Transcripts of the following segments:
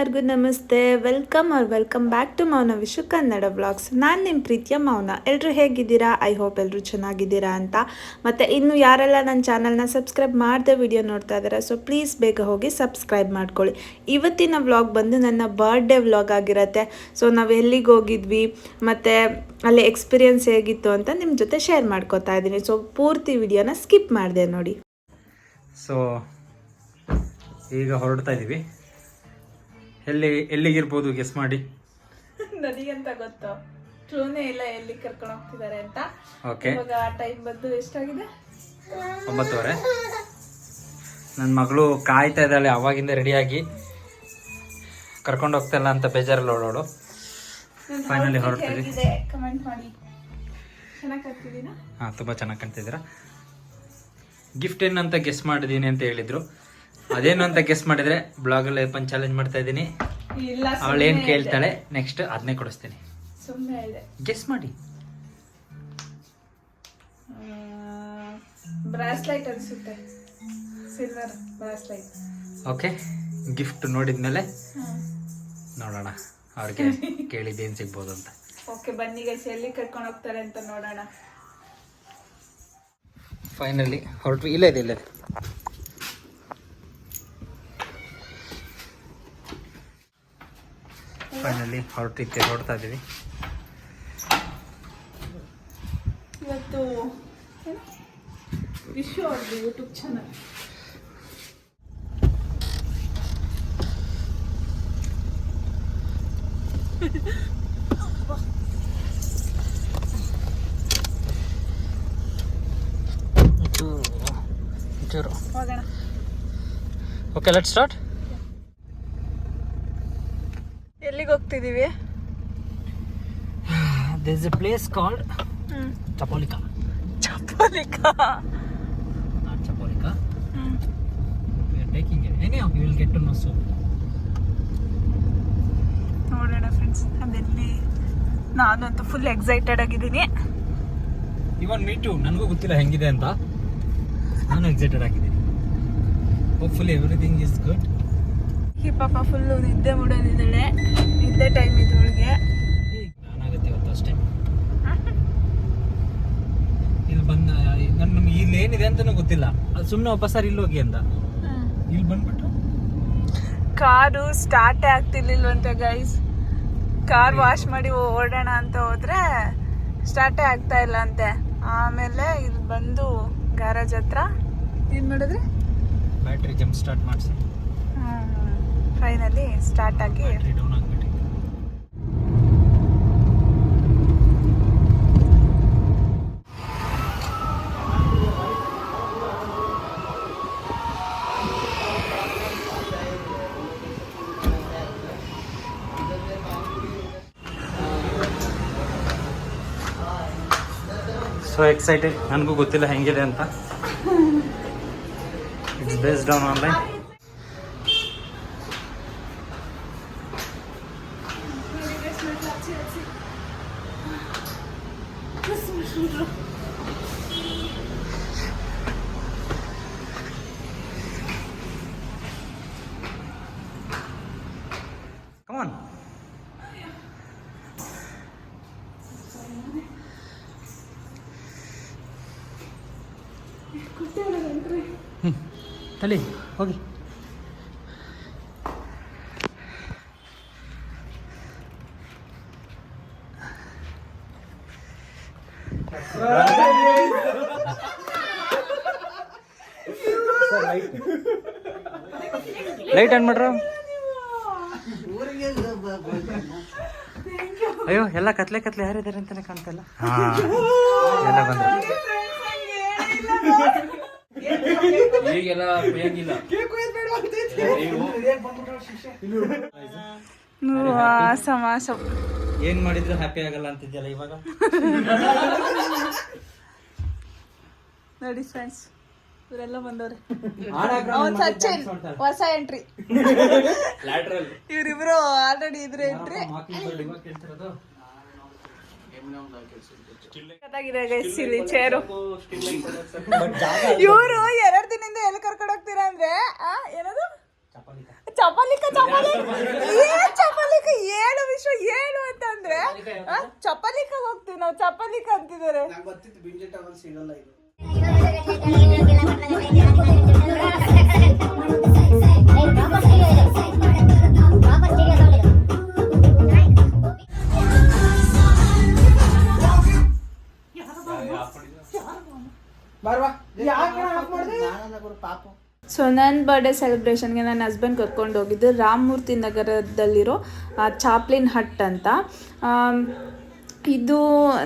ಎಲ್ಲರಿಗೂ ನಮಸ್ತೆ, welcome back to ಮೌನ ವಿಶು ಕನ್ನಡ ವ್ಲಾಗ್ಸ್. ನಾನು ನಿಮ್ಮ ಪ್ರೀತಿಯ ಮೌನ. ಎಲ್ಲರೂ ಹೇಗಿದ್ದೀರಾ? ಐ ಹೋಪ್ ಎಲ್ಲರೂ ಚೆನ್ನಾಗಿದ್ದೀರಾ ಅಂತ. ಮತ್ತು ಇನ್ನು ಯಾರೆಲ್ಲ ನನ್ನ ಚಾನಲ್ನ ಸಬ್ಸ್ಕ್ರೈಬ್ ಮಾಡದೆ ವಿಡಿಯೋ ನೋಡ್ತಾ ಇದ್ದಾರೆ, ಸೊ ಪ್ಲೀಸ್ ಬೇಗ ಹೋಗಿ ಸಬ್ಸ್ಕ್ರೈಬ್ ಮಾಡ್ಕೊಳ್ಳಿ. ಇವತ್ತಿನ ವ್ಲಾಗ್ ಬಂದು ನನ್ನ ಬರ್ಡೇ ವ್ಲಾಗ್ ಆಗಿರುತ್ತೆ. ಸೊ ನಾವು ಎಲ್ಲಿಗೆ ಹೋಗಿದ್ವಿ ಮತ್ತು ಅಲ್ಲಿ ಎಕ್ಸ್ಪೀರಿಯನ್ಸ್ ಹೇಗಿತ್ತು ಅಂತ ನಿಮ್ಮ ಜೊತೆ ಶೇರ್ ಮಾಡ್ಕೋತಾ ಇದ್ದೀನಿ. ಸೊ ಪೂರ್ತಿ ವಿಡಿಯೋನ ಸ್ಕಿಪ್ ಮಾಡಿದೆ ನೋಡಿ. ಸೊ ಈಗ ಹೊರಡ್ತಾ ಇದ್ದೀವಿ. ಎಲ್ಲಿಗಿರ್ಬೋದು ಗೆಸ್ ಮಾಡಿ. ನನಗಂತ ಗೊತ್ತು, ಟ್ರೂನೇ ಇಲ್ಲ ಎಲ್ಲಿ ಕರ್ಕೊಂಡು ಹೋಗ್ತಿದ್ದಾರೆ ಅಂತ. ಓಕೆ, ಇವಾಗ ಟೈಮ್ ಬಂದು ಎಷ್ಟಾಗಿದೆ? 9:30. ನನ್ನ ಮಗಳು ಕಾಯ್ತಾ ಇದ್ದಾಳೆ ಅವಾಗಿಂದ ರೆಡಿಯಾಗಿ. ಕರ್ಕೊಂಡು ಹೋಗ್ತಾ ಇಲ್ಲ ಅಂತ ಬೇಜಾರಲ್ಲಿ ಓಡೋಡು. ಫೈನಲಿ ಹೊರಡ್ತಿದ್ವಿ. ಕಮೆಂಟ್ ಮಾಡಿ. ಚೆನ್ನಾಗಿ ಕಾಣ್ತಿದ್ದೀನಾ? ಹಾಂ, ತುಂಬ ಚೆನ್ನಾಗಿ ಕಾಣ್ತಿದ್ದೀರಾ. ಗಿಫ್ಟ್ ಏನಂತ ಗೆಸ್ ಮಾಡಿದ್ದೀನಿ ಅಂತ ಹೇಳಿದ್ರು. ಅದೇನು ಅಂತ ಗೆಸ್ ಮಾಡಿದ್ರೆ ಬ್ಲಾಗಲ್ಲಿ ಒಂದು ಚಾಲೆಂಜ್ ಮಾಡ್ತಾ ಇದ್ದೀನಿ. ಅವಳೇನು ಕೇಳ್ತಾಳೆ ನೆಕ್ಸ್ಟ್ ಅದನ್ನೇ ಕೊಡಿಸ್ತೀನಿ. ಸುಮ್ಮನೆ ಇದೆ, ಗೆಸ್ ಮಾಡಿ. ಬ್ರಾಸ್ಲೈಟ್ ಅನ್ಸುತ್ತೆ, ಸಿಲ್ವರ್ ಬ್ರಾಸ್ಲೈಟ್. ಓಕೆ, ಗಿಫ್ಟ್ ನೋಡಿದ್ಮೇಲೆ ನೋಡೋಣ ಅವ್ರಿಗೆ ಕೇಳಿದ್ದೇನು ಸಿಗ್ಬೋದು ಅಂತ. ಓಕೆ, ಬನ್ನಿ ಗೈಸ್, ಎಲ್ಲಿ ಕರ್ಕೊಂಡು ಹೋಗ್ತಾರೆ ಅಂತ ನೋಡೋಣ. ಫೈನಲಿ ಹೊರಟ್ವಿ. ಇಲ್ಲೇ ಇದೆ. ಫೈನಲಿ ಹೊರಡ್ತಾ ಇದ್ದೀವಿ. ಇವತ್ತು ವಿಶು ಅವ್ರದ್ದು ಯೂಟ್ಯೂಬ್ ಚಾನಲ್. ಹೋಗೋಣ. Okay, let's start. ಎಲ್ಲಿಗೆ ಹೋಗ್ತಿದ್ದೀವಿ? There is a place called Chapolika. Chapolika. Not Chapolika. We are taking it. Anyhow, you will get to know soon. ನೋಡೋಣ ಫ್ರೆಂಡ್ಸ್, ಅದೆಲ್ಲಿ. ನಾನಂತೂ ಫುಲ್ ಎಕ್ಸೈಟೆಡ್ ಆಗಿದ್ದೀನಿ. ಇವನ್ ಮೀ ಟು. ನನಗೂ ಗೊತ್ತಿಲ್ಲ ಹೆಂಗಿದೆ ಅಂತ. ನಾನು ಎಕ್ಸೈಟೆಡ್ ಆಗಿದ್ದೀನಿ. Hopefully everything is good. ಈ ಪಾಪ ಫುಲ್ಲು ನಿದ್ದೆ ಮಾಡೋದಿದ್ದಾಳೆ. ನಿದ್ದೆ ಟೈಮ್ ಇದ್ದೊಳಗೆ ನಾನಾಗುತ್ತೆ ಇವತ್ತು ಅಷ್ಟೇ. ಇಲ್ಲಿ ಬಂದ ನಮ್ಗೆ ಇಲ್ಲಿ ಏನಿದೆ ಅಂತನೂ ಗೊತ್ತಿಲ್ಲ. ಅದು ಸುಮ್ಮನೆ ವಾಪಸ್ ಇಲ್ಲಿ ಹೋಗಿ ಅಂದ. ಇಲ್ಲಿ ಬಂದ್ಬಿಟ್ಟು ಕಾರು ಸ್ಟಾರ್ಟೇ ಆಗ್ತಿರ್ಲಿಲ್ವಂತೆ ಗೈಸ್. ಕಾರ್ ವಾಶ್ ಮಾಡಿ ಓಡೋಣ ಅಂತ ಹೋದ್ರೆ ಸ್ಟಾರ್ಟೇ ಆಗ್ತಾ ಇಲ್ಲ ಅಂತೆ. ಆಮೇಲೆ ಇಲ್ಲಿ ಬಂದು ಗ್ಯಾರೇಜ್ ಹತ್ರ ಏನು ಮಾಡಿದ್ರೆ ಬ್ಯಾಟ್ರಿ ಜಂಪ್ ಸ್ಟಾರ್ಟ್ ಮಾಡಿಸಿ ಫೈನಲಿ ಸ್ಟಾರ್ಟ್ ಆಗಿ ಡೌನ್ ಆಗ್ಬಿಟ್ಟು. So excited. ನನಗೂ ಗೊತ್ತಿಲ್ಲ ಹೆಂಗಿದೆ ಅಂತ. It's based on online. Come on. ತಲೆ ಹೋಗಿ. ಲೈಟ್ ಆನ್ ಮಾಡ್ರ. ಅಯ್ಯೋ, ಎಲ್ಲ ಕತ್ಲೆ ಯಾರಿದ್ದಾರೆ ಅಂತಾನೆ ಕಾಣ್ತಲ್ಲ. ಹಾ, ಎಲ್ಲ ಬಂದ್ರು. ಈಗೆಲ್ಲ ಏನ್ ಮಾಡಿದ್ರು ಹ್ಯಾಪಿ ಆಗಲ್ಲ ಅಂತಿದ್ಯಲ್ಲ ಇವಾಗ. ನೋಡಿ ಫ್ರೆಂಡ್ಸ್, ಇವರೆಲ್ಲ ಬಂದವ್ರೆ. ಸಚಿನ್ ಹೊಸ ಎಂಟ್ರಿ. ಇವ್ರಿಬ್ರು ಆಲ್ರೆಡಿ ಇದ್ರೆ ಎಂಟ್ರಿ. ಚೇರು ಇವರು 2 ದಿನದಿಂದ ಎಲ್ಲಿ ಕರ್ಕೊಂಡು ಹೋಗ್ತೀರಾ ಅಂದ್ರೆ ಏನದು ಚಪಲಿಕ ಏನು ವಿಶ್ವ ಏನು ಅಂತಂದ್ರೆ ಚಪಲಿಕ ಹೋಗ್ತೀವಿ ನಾವು, ಚಪಲಿಕ ಅಂತಿದ್ದಾರೆ. ಸಿಗಲ್ಲ ಇದು. ಸೊ ನನ್ನ ಬರ್ಡೇ ಸೆಲೆಬ್ರೇಷನ್ಗೆ ನನ್ನ ಹಸ್ಬೆಂಡ್ ಕರ್ಕೊಂಡು ಹೋಗಿದ್ದು ರಾಮಮೂರ್ತಿ ನಗರದಲ್ಲಿರೋ ಚಾಪ್ಲಿನ್ ಹಟ್ ಅಂತ. ಇದು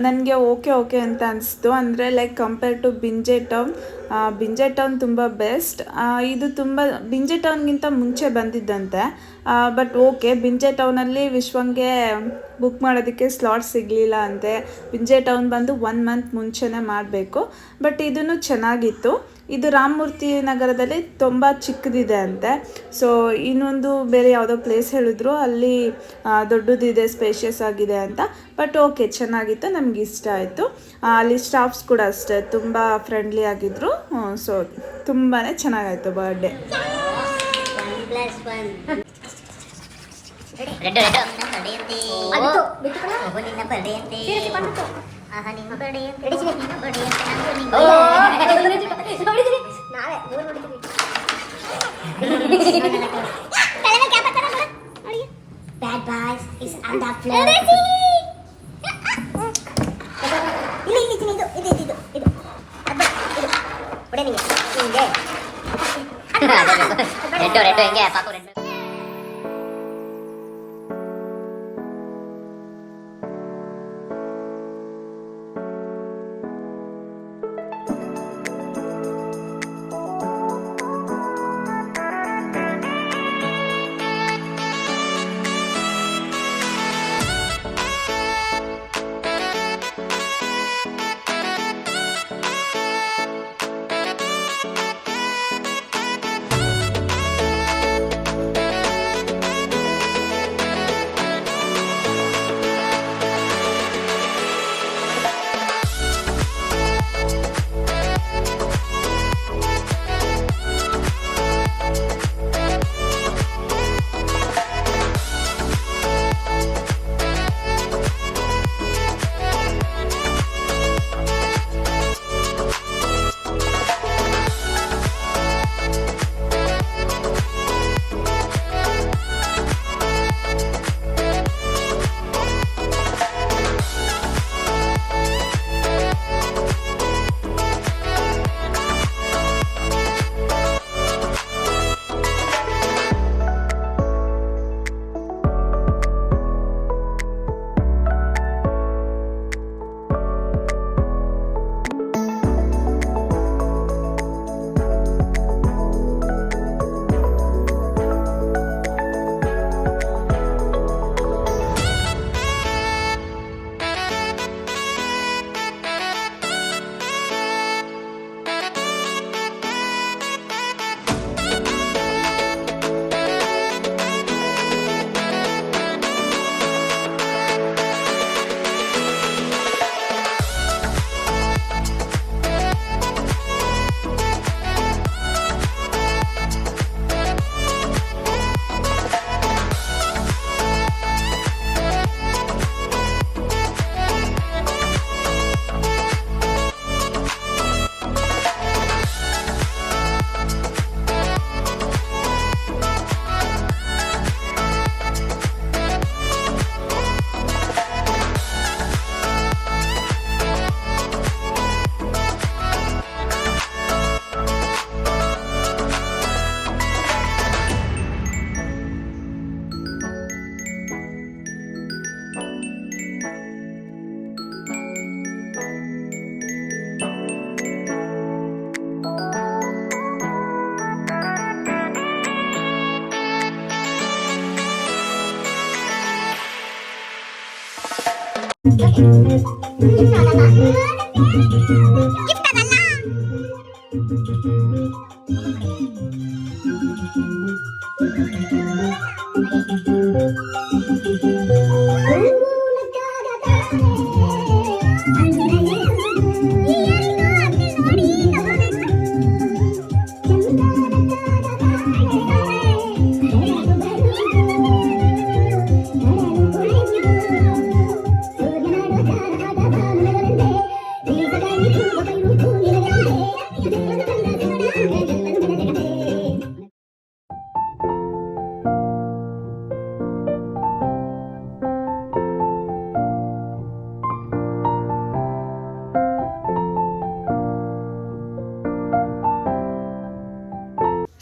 ನನಗೆ ಓಕೆ ಅಂತ ಅನಿಸ್ತು. ಅಂದರೆ ಲೈಕ್ ಕಂಪೇರ್ ಟು ಬಿಂಜೆ ಟೌನ್ ತುಂಬ ಬೆಸ್ಟ್. ಇದು ತುಂಬ ಬಿಂಜೆ ಟೌನ್ಗಿಂತ ಮುಂಚೆ ಬಂದಿದ್ದಂತೆ. ಬಟ್ ಓಕೆ, ಬಿಂಜೆ ಟೌನಲ್ಲಿ ವಿಶ್ವಂಗೆ ಬುಕ್ ಮಾಡೋದಕ್ಕೆ ಸ್ಲಾಟ್ ಸಿಗಲಿಲ್ಲ ಅಂತೆ. ಬಿಂಜೆ ಟೌನ್ ಬಂದು 1 ಮಂತ್ ಮುಂಚೆನೇ ಮಾಡಬೇಕು. ಬಟ್ ಇದೂ ಚೆನ್ನಾಗಿತ್ತು. ಇದು ರಾಮಮೂರ್ತಿ ನಗರದಲ್ಲಿ ತುಂಬ ಚಿಕ್ಕದಿದೆ ಅಂತೆ. ಸೊ ಇನ್ನೊಂದು ಬೇರೆ ಯಾವುದೋ ಪ್ಲೇಸ್ ಹೇಳಿದ್ರು, ಅಲ್ಲಿ ದೊಡ್ಡದಿದೆ, ಸ್ಪೇಷಿಯಸ್ ಆಗಿದೆ ಅಂತ. ಬಟ್ ಓಕೆ, ಚೆನ್ನಾಗಿತ್ತು, ನಮ್ಗೆ ಇಷ್ಟ ಆಯಿತು. ಅಲ್ಲಿ ಸ್ಟಾಫ್ಸ್ ಕೂಡ ಅಷ್ಟೇ ತುಂಬ ಫ್ರೆಂಡ್ಲಿ ಆಗಿದ್ದರು. ಸೊ ತುಂಬಾ ಚೆನ್ನಾಗಾಯಿತು ಬರ್ಡೇ.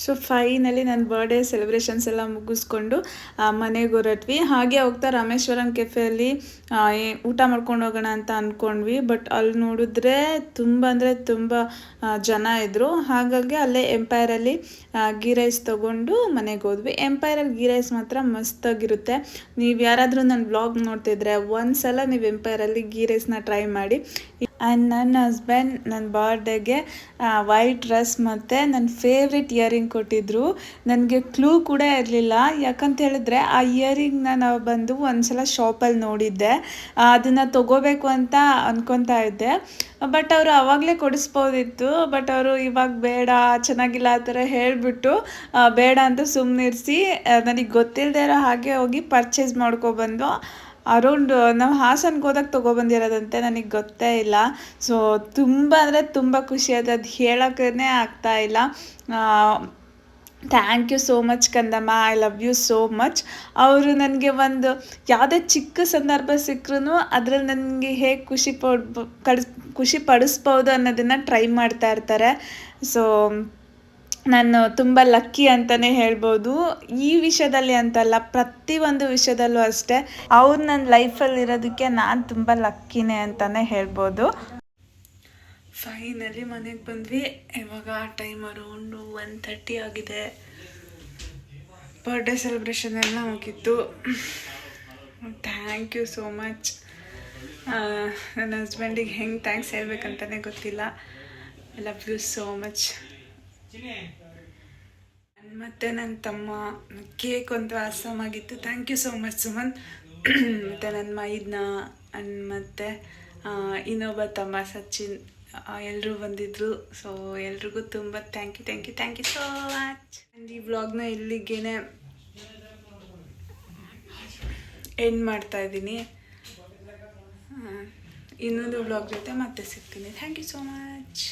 ಸೊ ಫೈನಲಿ ನನ್ನ ಬರ್ಡೇ ಸೆಲೆಬ್ರೇಷನ್ಸ್ ಎಲ್ಲ ಮುಗಿಸ್ಕೊಂಡು ಮನೆಗೆ ಹೊರಟ್ವಿ. ಹಾಗೆ ಹೋಗ್ತಾ ರಾಮೇಶ್ವರಂ ಕೆಫೆಯಲ್ಲಿ ಊಟ ಮಾಡ್ಕೊಂಡು ಹೋಗೋಣ ಅಂತ ಅಂದ್ಕೊಂಡ್ವಿ. ಬಟ್ ಅಲ್ಲಿ ನೋಡಿದ್ರೆ ತುಂಬ ಅಂದರೆ ತುಂಬ ಜನ ಇದ್ದರು. ಹಾಗಾಗಿ ಅಲ್ಲೇ ಎಂಪೈರಲ್ಲಿ ಗೀ ರೈಸ್ ತೊಗೊಂಡು ಮನೆಗೆ ಹೋದ್ವಿ. ಎಂಪೈರಲ್ಲಿ ಗೀ ರೈಸ್ ಮಾತ್ರ ಮಸ್ತಾಗಿರುತ್ತೆ. ನೀವು ಯಾರಾದರೂ ನನ್ನ ಬ್ಲಾಗ್ ನೋಡ್ತಿದ್ರೆ ಒಂದ್ಸಲ ನೀವು ಎಂಪೈರಲ್ಲಿ ಗೀ ರೈಸ್ನ ಟ್ರೈ ಮಾಡಿ. ಆ್ಯಂಡ್ ನನ್ನ ಹಸ್ಬೆಂಡ್ ನನ್ನ ಬರ್ಡೇಗೆ ವೈಟ್ ಡ್ರೆಸ್ ಮತ್ತು ನನ್ನ ಫೇವ್ರೆಟ್ ಇಯರಿಂಗ್ ಕೊಟ್ಟಿದ್ದರು. ನನಗೆ ಕ್ಲೂ ಕೂಡ ಇರಲಿಲ್ಲ. ಯಾಕಂತ ಹೇಳಿದ್ರೆ ಆ ಇಯರಿಂಗ್ನ ನಾವು ಬಂದು ಒಂದ್ಸಲ ಶಾಪಲ್ಲಿ ನೋಡಿದ್ದೆ. ಅದನ್ನು ತೊಗೋಬೇಕು ಅಂತ ಅಂದ್ಕೊತಾ ಇದ್ದೆ. ಬಟ್ ಅವರು ಆವಾಗಲೇ ಕೊಡಿಸ್ಬೋದಿತ್ತು. ಬಟ್ ಅವರು ಇವಾಗ ಬೇಡ, ಚೆನ್ನಾಗಿಲ್ಲ ಆ ಥರ ಹೇಳಿಬಿಟ್ಟು ಬೇಡ ಅಂತ ಸುಮ್ಮನಿರಿಸಿ ನನಗೆ ಗೊತ್ತಿಲ್ಲದೆ ಇರೋ ಹಾಗೆ ಹೋಗಿ ಪರ್ಚೇಸ್ ಮಾಡ್ಕೊಬಂದು ಅರೌಂಡ್ ನಾವು ಹಾಸನ್ಗೆ ಹೋದಾಗ ತೊಗೊಬಂದಿರೋದಂತೆ, ನನಗೆ ಗೊತ್ತೇ ಇಲ್ಲ. ಸೊ ತುಂಬ ಅಂದರೆ ತುಂಬ ಖುಷಿ ಆಯ್ತು. ಅದು ಹೇಳೋಕ್ಕೇ ಆಗ್ತಾ ಇಲ್ಲ. ಥ್ಯಾಂಕ್ ಯು ಸೋ ಮಚ್ ಕಂದಮ್ಮ, I love you so much. ಅವರು ನನಗೆ ಒಂದು ಯಾವುದೇ ಚಿಕ್ಕ ಸಂದರ್ಭ ಸಿಕ್ಕರೂ ಅದರಲ್ಲಿ ನನಗೆ ಹೇಗೆ ಖುಷಿ ಪಡಿಸ್ಬೋದು ಅನ್ನೋದನ್ನು ಟ್ರೈ ಮಾಡ್ತಾ ಇರ್ತಾರೆ. ಸೊ ನಾನು ತುಂಬ ಲಕ್ಕಿ ಅಂತಲೇ ಹೇಳ್ಬೋದು. ಈ ವಿಷಯದಲ್ಲಿ ಅಂತಲ್ಲ, ಪ್ರತಿಯೊಂದು ವಿಷಯದಲ್ಲೂ ಅಷ್ಟೇ ಅವ್ರು ನನ್ನ ಲೈಫಲ್ಲಿ ಇರೋದಕ್ಕೆ ನಾನು ತುಂಬ ಲಕ್ಕಿನೇ ಅಂತಲೇ ಹೇಳ್ಬೋದು. ಫೈನಲಿ ಮನೆಗೆ ಬಂದ್ವಿ. ಇವಾಗ ಟೈಮ್ ಅರೌಂಡು 1:30 ಆಗಿದೆ. ಬರ್ಡೇ ಸೆಲೆಬ್ರೇಷನ್ ಎಲ್ಲ ಮುಗಿತ್ತು. Thank you so much. ನನ್ನ ಹಸ್ಬೆಂಡಿಗೆ ಹೆಂಗೆ ಥ್ಯಾಂಕ್ಸ್ ಹೇಳ್ಬೇಕಂತಲೇ ಗೊತ್ತಿಲ್ಲ. I love you so much. ಮತ್ತು ನನ್ನ ತಮ್ಮ ಕೇಕ್ ಒಂದು ಆಸಮಾಗಿತ್ತು. Thank you so much Suman. ಮತ್ತು ನನ್ನ ಮೈದ್ನ ಮತ್ತು ಇನ್ನೊಬ್ಬ ತಮ್ಮ ಸಚಿನ್ ಎಲ್ಲರೂ ಬಂದಿದ್ದರು. ಸೊ ಎಲ್ರಿಗೂ ತುಂಬ thank you so much. And ಈ ವ್ಲಾಗ್ನ ಇಲ್ಲಿಗೇ ಎಂಡ್ ಮಾಡ್ತಾಯಿದ್ದೀನಿ. ಇನ್ನೊಂದು ವ್ಲಾಗ್ ಜೊತೆ ಮತ್ತೆ ಸಿಗ್ತೀನಿ. Thank you so much.